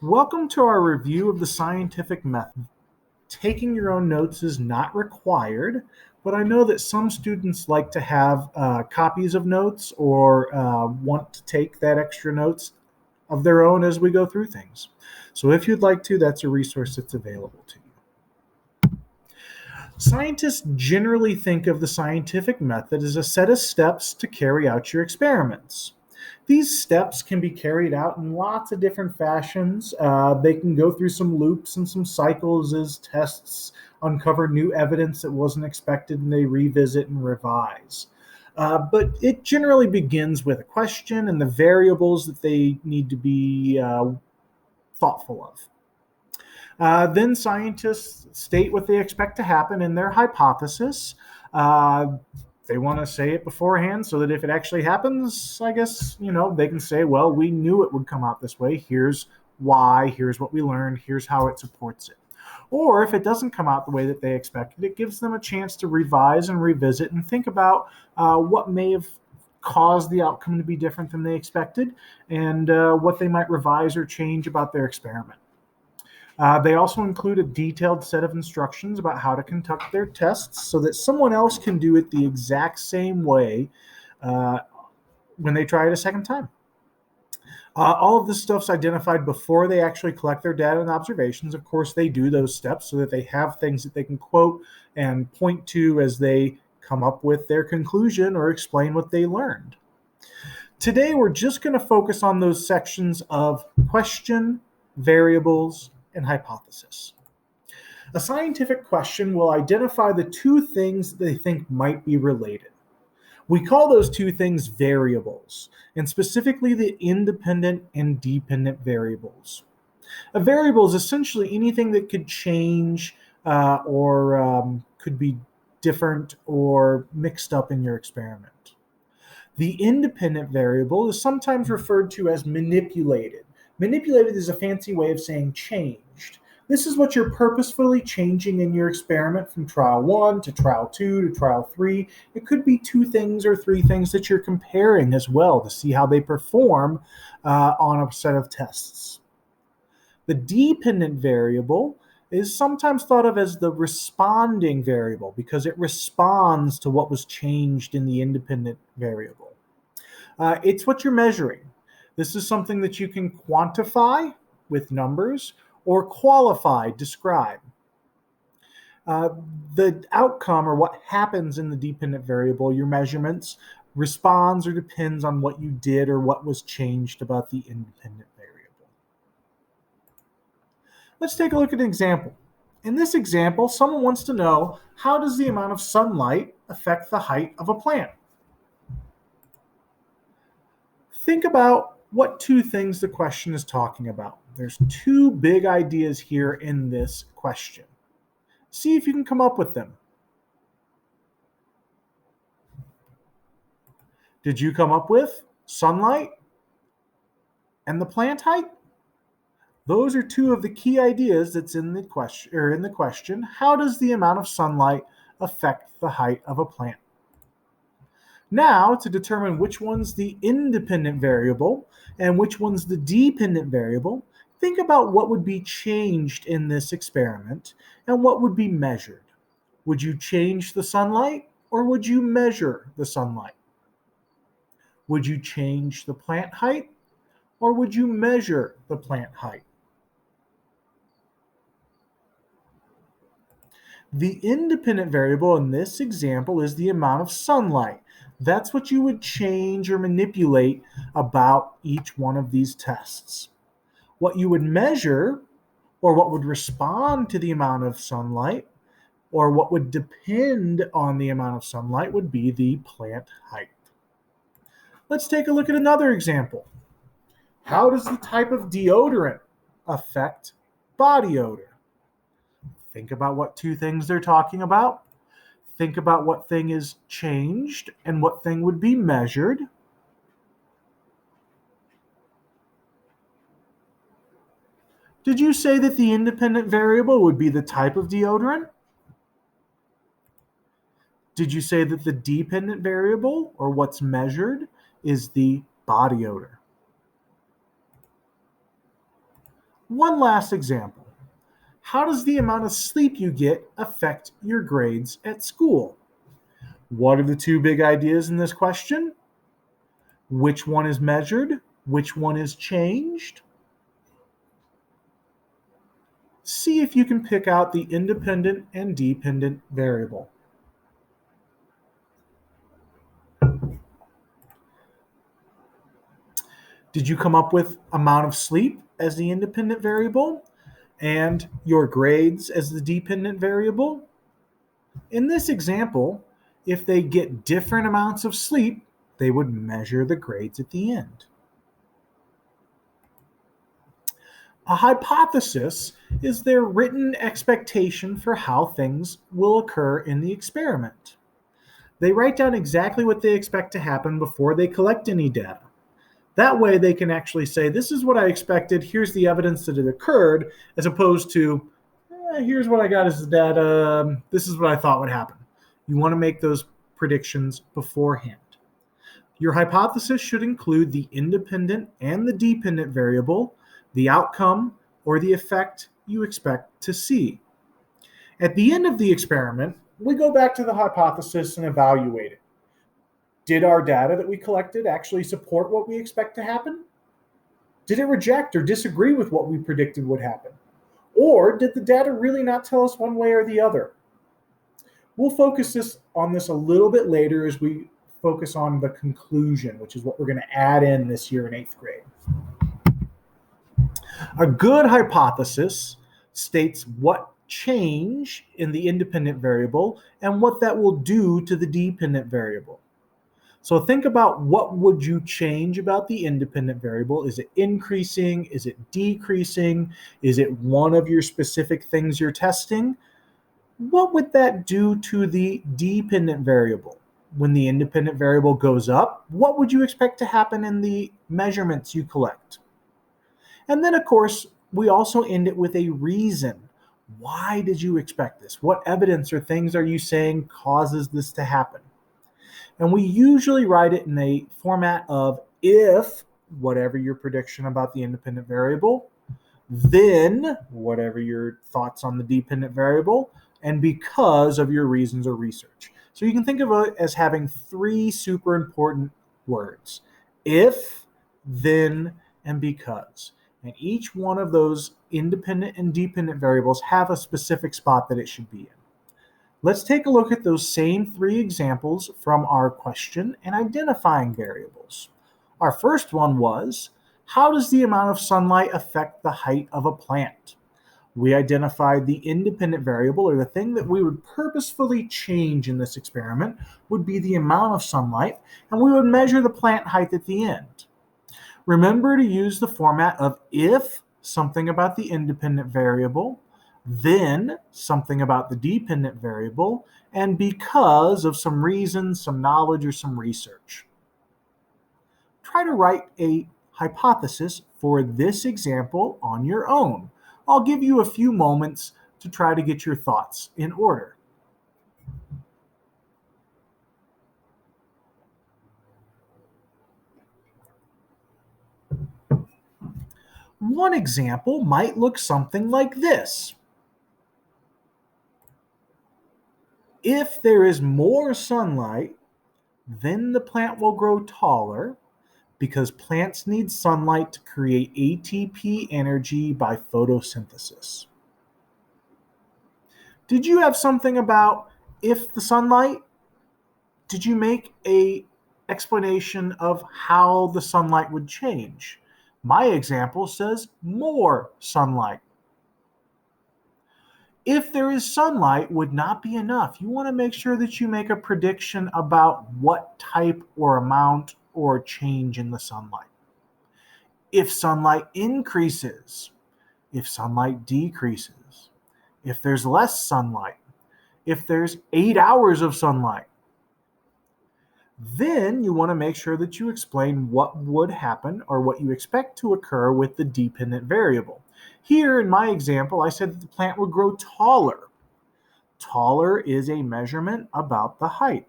Welcome to our review of the scientific method. Taking your own notes is not required, but I know that some students like to have copies of notes or want to take that extra notes of their own as we go through things. So if you'd like to, that's a resource that's available to you. Scientists generally think of the scientific method as a set of steps to carry out your experiments. These steps can be carried out in lots of different fashions. They can go through some loops and some cycles as tests uncover new evidence that wasn't expected and they revisit and revise. But it generally begins with a question and the variables that they need to be thoughtful of. Then scientists state what they expect to happen in their hypothesis. They want to say it beforehand so that if it actually happens, I guess, they can say, well, we knew it would come out this way. Here's why. Here's what we learned. Here's how it supports it. Or if it doesn't come out the way that they expected, it gives them a chance to revise and revisit and think about what may have caused the outcome to be different than they expected and what they might revise or change about their experiment. They also include a detailed set of instructions about how to conduct their tests so that someone else can do it the exact same way when they try it a second time. All of this stuff's identified before they actually collect their data and observations. Of course, they do those steps so that they have things that they can quote and point to as they come up with their conclusion or explain what they learned. Today, we're just going to focus on those sections of question, variables, and hypothesis. A scientific question will identify the two things they think might be related. We call those two things variables, and specifically the independent and dependent variables. A variable is essentially anything that could change or could be different or mixed up in your experiment. The independent variable is sometimes referred to as manipulated. Manipulated is a fancy way of saying changed. This is what you're purposefully changing in your experiment from trial 1 to trial 2 to trial 3. It could be 2 things or 3 things that you're comparing as well to see how they perform on a set of tests. The dependent variable is sometimes thought of as the responding variable because it responds to what was changed in the independent variable. It's what you're measuring. This is something that you can quantify with numbers or qualify, describe. The outcome or what happens in the dependent variable, your measurements, responds or depends on what you did or what was changed about the independent variable. Let's take a look at an example. In this example, someone wants to know, how does the amount of sunlight affect the height of a plant? Think about what 2 things the question is talking about. There's 2 big ideas here in this question. See if you can come up with them. Did you come up with sunlight and the plant height? Those are 2 of the key ideas that's in the question. How does the amount of sunlight affect the height of a plant? Now, to determine which one's the independent variable and which one's the dependent variable, think about what would be changed in this experiment and what would be measured. Would you change the sunlight or would you measure the sunlight? Would you change the plant height or would you measure the plant height? The independent variable in this example is the amount of sunlight. That's what you would change or manipulate about each one of these tests. What you would measure, or what would respond to the amount of sunlight, or what would depend on the amount of sunlight, would be the plant height. Let's take a look at another example. How does the type of deodorant affect body odor? Think about what 2 things they're talking about. Think about what thing is changed and what thing would be measured. Did you say that the independent variable would be the type of deodorant? Did you say that the dependent variable, or what's measured, is the body odor? One last example. How does the amount of sleep you get affect your grades at school? What are the two big ideas in this question? Which one is measured? Which one is changed? See if you can pick out the independent and dependent variable. Did you come up with amount of sleep as the independent variable and your grades as the dependent variable? In this example, if they get different amounts of sleep, they would measure the grades at the end. A hypothesis is their written expectation for how things will occur in the experiment. They write down exactly what they expect to happen before they collect any data. That way they can actually say, this is what I expected, here's the evidence that it occurred, as opposed to, here's what I got as the data, this is what I thought would happen. You want to make those predictions beforehand. Your hypothesis should include the independent and the dependent variable, the outcome, or the effect you expect to see. At the end of the experiment, we go back to the hypothesis and evaluate it. Did our data that we collected actually support what we expect to happen? Did it reject or disagree with what we predicted would happen? Or did the data really not tell us one way or the other? We'll focus on this a little bit later as we focus on the conclusion, which is what we're going to add in this year in 8th grade. A good hypothesis states what change in the independent variable and what that will do to the dependent variable. So think about, what would you change about the independent variable? Is it increasing? Is it decreasing? Is it one of your specific things you're testing? What would that do to the dependent variable? When the independent variable goes up, what would you expect to happen in the measurements you collect? And then, of course, we also end it with a reason. Why did you expect this? What evidence or things are you saying causes this to happen? And we usually write it in a format of if whatever your prediction about the independent variable, then whatever your thoughts on the dependent variable, and because of your reasons or research. So you can think of it as having 3 super important words: if, then, and because. And each one of those independent and dependent variables have a specific spot that it should be in. Let's take a look at those same 3 examples from our question and identifying variables. Our first one was, how does the amount of sunlight affect the height of a plant? We identified the independent variable, or the thing that we would purposefully change in this experiment, would be the amount of sunlight, and we would measure the plant height at the end. Remember to use the format of if something about the independent variable, then something about the dependent variable, and because of some reason, some knowledge, or some research. Try to write a hypothesis for this example on your own. I'll give you a few moments to try to get your thoughts in order. One example might look something like this. If there is more sunlight, then the plant will grow taller, because plants need sunlight to create ATP energy by photosynthesis. Did you have something about if the sunlight? Did you make an explanation of how the sunlight would change? My example says more sunlight. If there is sunlight would not be enough. You want to make sure that you make a prediction about what type or amount or change in the sunlight. If sunlight increases, if sunlight decreases, if there's less sunlight, if there's 8 hours of sunlight, then you want to make sure that you explain what would happen or what you expect to occur with the dependent variable. Here in my example, I said that the plant would grow taller. Taller is a measurement about the height.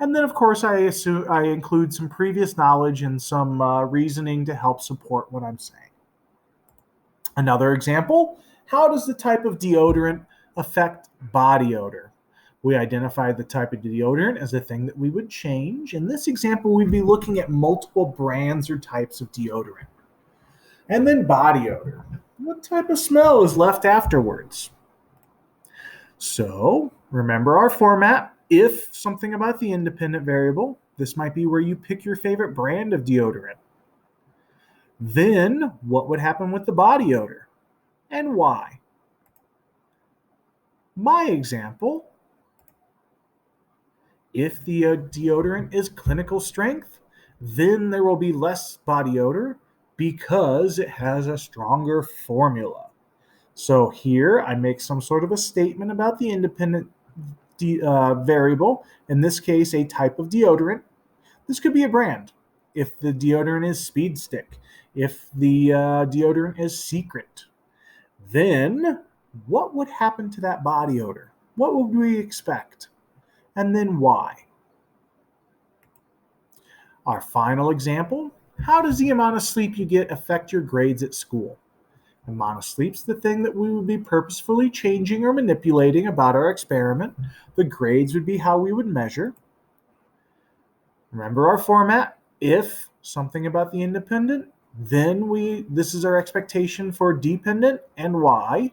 And then, of course, I include some previous knowledge and some reasoning to help support what I'm saying. Another example, how does the type of deodorant affect body odor? We identified the type of deodorant as a thing that we would change. In this example, we'd be looking at multiple brands or types of deodorant. And then body odor. What type of smell is left afterwards? So remember our format. If something about the independent variable, this might be where you pick your favorite brand of deodorant. Then what would happen with the body odor and why? My example, if the deodorant is clinical strength, then there will be less body odor because it has a stronger formula. So here I make some sort of a statement about the independent variable, in this case, a type of deodorant. This could be a brand. If the deodorant is Speed Stick, if the deodorant is Secret, then what would happen to that body odor? What would we expect? And then why? Our final example, how does the amount of sleep you get affect your grades at school? The amount of sleep's the thing that we would be purposefully changing or manipulating about our experiment. The grades would be how we would measure. Remember our format. If something about the independent, then this is our expectation for dependent and why.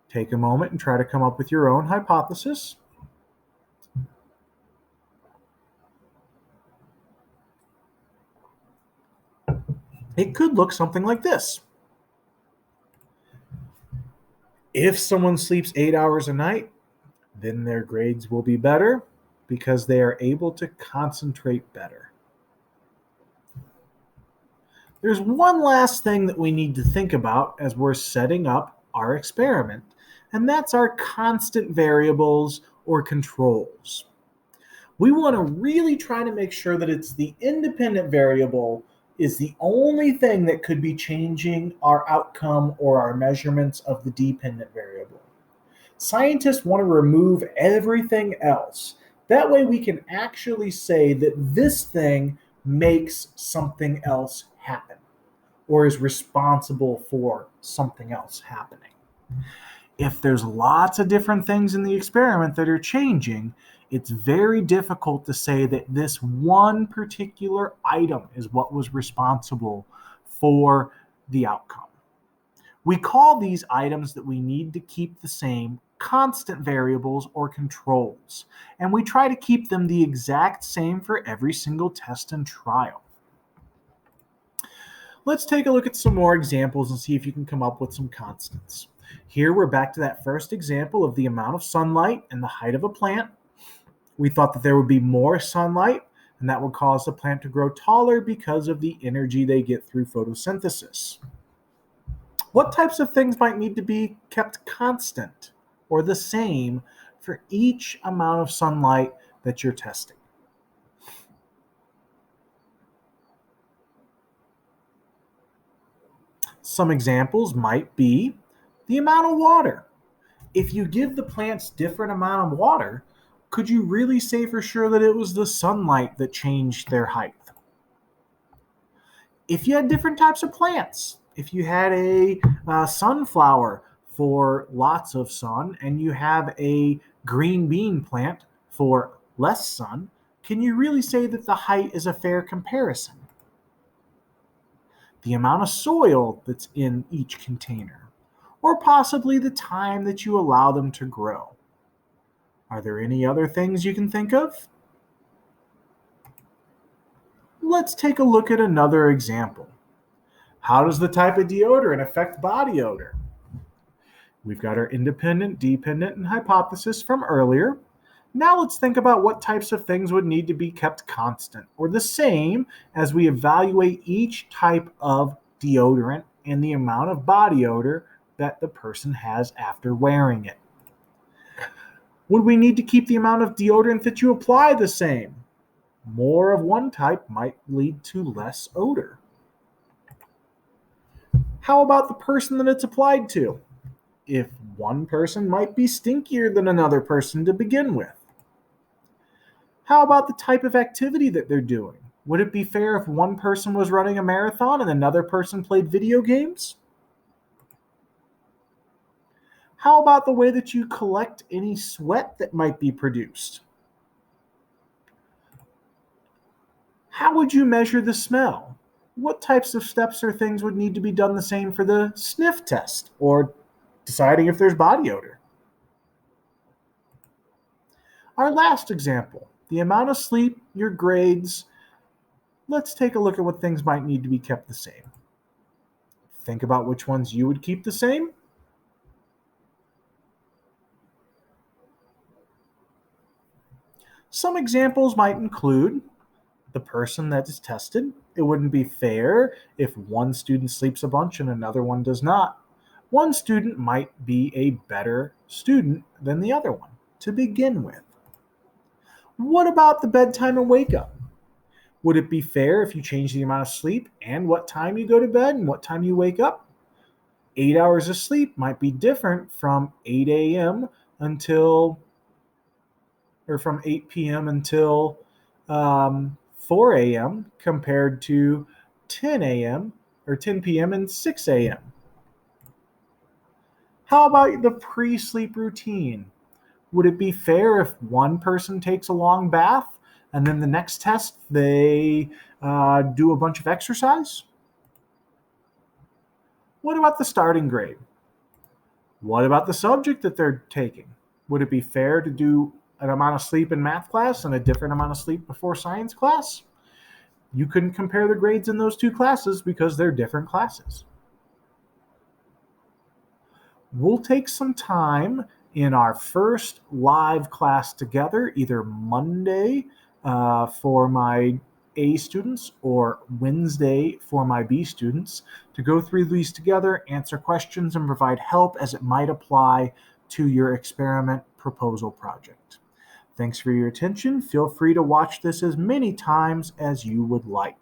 Take a moment and try to come up with your own hypothesis. It could look something like this. If someone sleeps 8 hours a night, then their grades will be better because they are able to concentrate better. There's one last thing that we need to think about as we're setting up our experiment, and that's our constant variables or controls. We want to really try to make sure that it's the independent variable is the only thing that could be changing our outcome or our measurements of the dependent variable. Scientists want to remove everything else. That way we can actually say that this thing makes something else happen or is responsible for something else happening. If there's lots of different things in the experiment that are changing, it's very difficult to say that this one particular item is what was responsible for the outcome. We call these items that we need to keep the same constant variables or controls, and we try to keep them the exact same for every single test and trial. Let's take a look at some more examples and see if you can come up with some constants. Here we're back to that first example of the amount of sunlight and the height of a plant. We thought that there would be more sunlight, and that would cause the plant to grow taller because of the energy they get through photosynthesis. What types of things might need to be kept constant or the same for each amount of sunlight that you're testing? Some examples might be the amount of water. If you give the plants different amount of water, could you really say for sure that it was the sunlight that changed their height? If you had different types of plants, if you had a sunflower for lots of sun and you have a green bean plant for less sun, can you really say that the height is a fair comparison? The amount of soil that's in each container, or possibly the time that you allow them to grow. Are there any other things you can think of? Let's take a look at another example. How does the type of deodorant affect body odor? We've got our independent, dependent, and hypothesis from earlier. Now let's think about what types of things would need to be kept constant or the same as we evaluate each type of deodorant and the amount of body odor that the person has after wearing it. Would we need to keep the amount of deodorant that you apply the same? More of one type might lead to less odor. How about the person that it's applied to? If one person might be stinkier than another person to begin with. How about the type of activity that they're doing? Would it be fair if one person was running a marathon and another person played video games? How about the way that you collect any sweat that might be produced? How would you measure the smell? What types of steps or things would need to be done the same for the sniff test or deciding if there's body odor? Our last example, the amount of sleep, your grades. Let's take a look at what things might need to be kept the same. Think about which ones you would keep the same. Some examples might include the person that is tested. It wouldn't be fair if one student sleeps a bunch and another one does not. One student might be a better student than the other one to begin with. What about the bedtime and wake up? Would it be fair if you change the amount of sleep and what time you go to bed and what time you wake up? 8 hours of sleep might be different from 8 a.m. until, or from 8 p.m. until 4 a.m. compared to 10 a.m. or 10 p.m. and 6 a.m. How about the pre sleep routine? Would it be fair if one person takes a long bath and then the next test they do a bunch of exercise? What about the starting grade? What about the subject that they're taking? Would it be fair to do an amount of sleep in math class and a different amount of sleep before science class? You couldn't compare the grades in those two classes because they're different classes. We'll take some time in our first live class together, either Monday for my A students or Wednesday for my B students, to go through these together, answer questions, and provide help as it might apply to your experiment proposal project. Thanks for your attention. Feel free to watch this as many times as you would like.